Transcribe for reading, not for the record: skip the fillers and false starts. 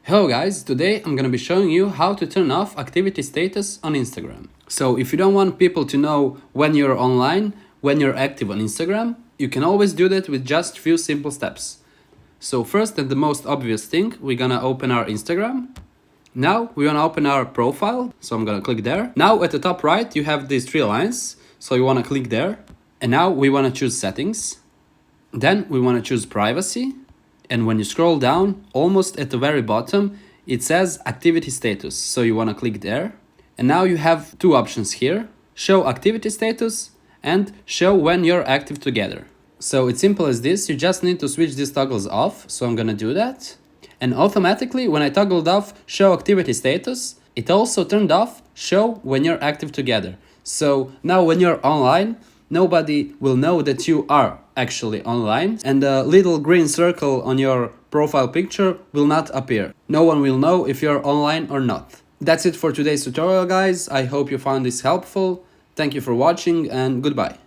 Hello guys, today I'm gonna be showing you how to turn off activity status on Instagram. So if you don't want people to know when you're online, when you're active on Instagram, you can always do that with just few simple steps. So first and the most obvious thing, we're gonna open our Instagram. Now we wanna open our profile, so I'm gonna click there. Now at the top right you have these three lines, so you wanna click there. And now we wanna choose settings. Then we wanna choose privacy. And when you scroll down, almost at the very bottom, it says activity status. So you want to click there. And now you have two options here: show activity status and show when you're active together. So it's simple as this. You just need to switch these toggles off. So I'm going to do that. And automatically, when I toggled off show activity status, it also turned off show when you're active together. So now when you're online, nobody will know that you are actually online, and the little green circle on your profile picture will not appear. No one will know if you're online or not. That's it for today's tutorial, guys. I hope you found this helpful. Thank you for watching and goodbye.